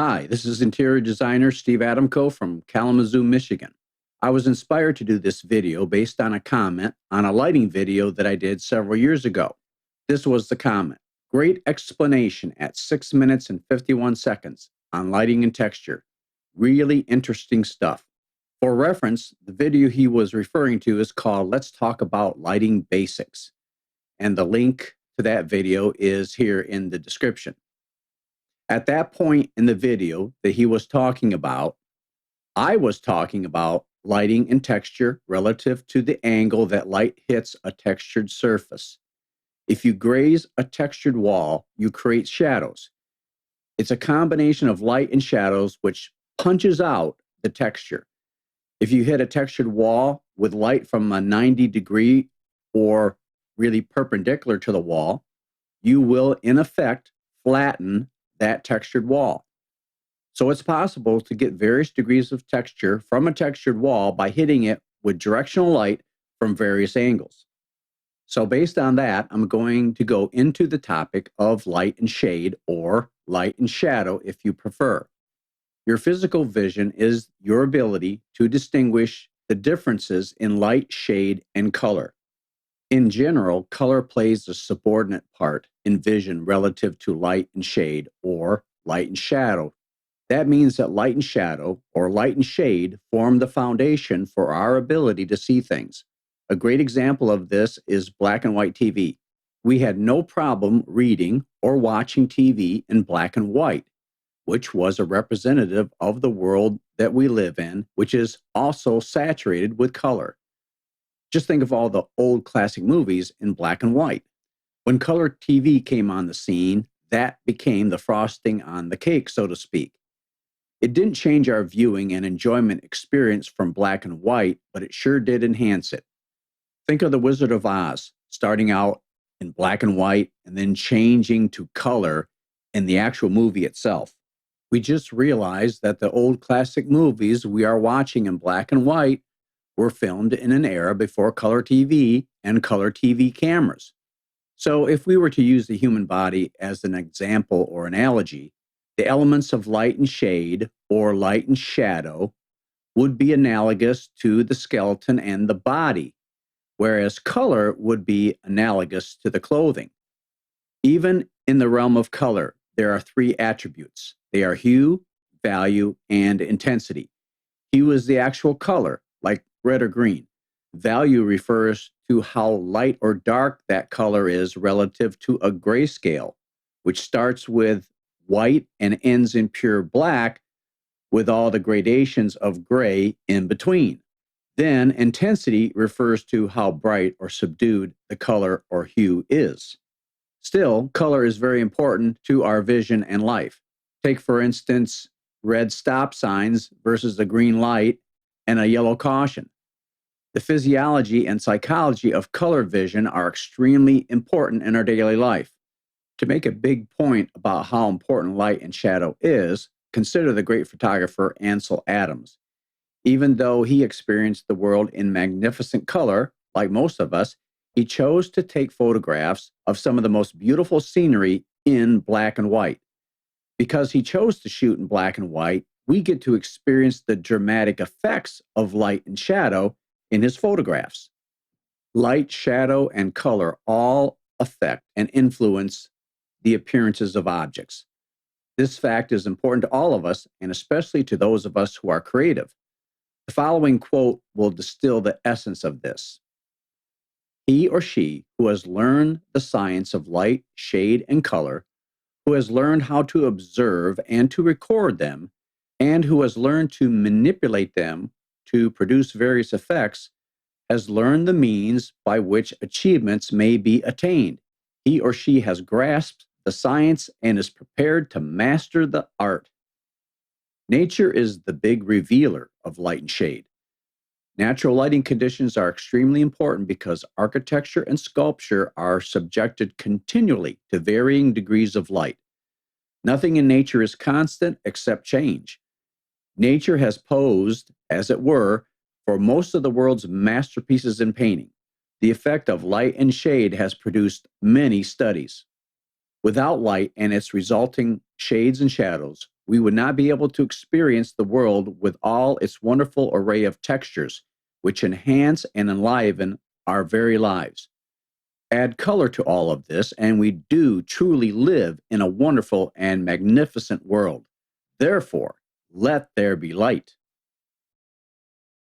Hi, this is interior designer Steve Adamko from Kalamazoo, Michigan. I was inspired to do this video based on a comment on a lighting video that I did several years ago. This was the comment. Great explanation at 6 minutes and 51 seconds on lighting and texture. Really interesting stuff. For reference, the video he was referring to is called Let's Talk About Lighting Basics. And the link to that video is here in the description. At that point in the video that he was talking about, I was talking about lighting and texture relative to the angle that light hits a textured surface. If you graze a textured wall, you create shadows. It's a combination of light and shadows which punches out the texture. If you hit a textured wall with light from a 90-degree or really perpendicular to the wall, you will, in effect, flatten that textured wall. So it's possible to get various degrees of texture from a textured wall by hitting it with directional light from various angles. So based on that, I'm going to go into the topic of light and shade, or light and shadow if you prefer. Your physical vision is your ability to distinguish the differences in light, shade, and color. In general, color plays a subordinate part in vision relative to light and shade, or light and shadow. That means that light and shadow, or light and shade, form the foundation for our ability to see things. A great example of this is black and white TV. We had no problem reading or watching TV in black and white, which was a representative of the world that we live in, which is also saturated with color. Just think of all the old classic movies in black and white. When color TV came on the scene, that became the frosting on the cake, so to speak. It didn't change our viewing and enjoyment experience from black and white, but it sure did enhance it. Think of The Wizard of Oz, starting out in black and white and then changing to color in the actual movie itself. We just realized that the old classic movies we are watching in black and white were filmed in an era before color TV and color TV cameras. So if we were to use the human body as an example or analogy, the elements of light and shade, or light and shadow, would be analogous to the skeleton and the body, whereas color would be analogous to the clothing. Even in the realm of color, there are three attributes. They are hue, value, and intensity. Hue is the actual color, like red or green. Value refers to how light or dark that color is relative to a grayscale, which starts with white and ends in pure black, with all the gradations of gray in between. Then intensity refers to how bright or subdued the color or hue is. Still, color is very important to our vision and life. Take, for instance, red stop signs versus a green light and a yellow caution. The physiology and psychology of color vision are extremely important in our daily life. To make a big point about how important light and shadow is, consider the great photographer Ansel Adams. Even though he experienced the world in magnificent color, like most of us, he chose to take photographs of some of the most beautiful scenery in black and white. Because he chose to shoot in black and white, we get to experience the dramatic effects of light and shadow in his photographs. Light, shadow, and color all affect and influence the appearances of objects. This fact is important to all of us, and especially to those of us who are creative. The following quote will distill the essence of this. He or she who has learned the science of light, shade, and color, who has learned how to observe and to record them, and who has learned to manipulate them to produce various effects, has learned the means by which achievements may be attained. He or she has grasped the science and is prepared to master the art. Nature is the big revealer of light and shade. Natural lighting conditions are extremely important because architecture and sculpture are subjected continually to varying degrees of light. Nothing in nature is constant except change. Nature has posed, as it were, for most of the world's masterpieces in painting. The effect of light and shade has produced many studies. Without light and its resulting shades and shadows, we would not be able to experience the world with all its wonderful array of textures, which enhance and enliven our very lives. Add color to all of this, and we do truly live in a wonderful and magnificent world. Therefore, let there be light.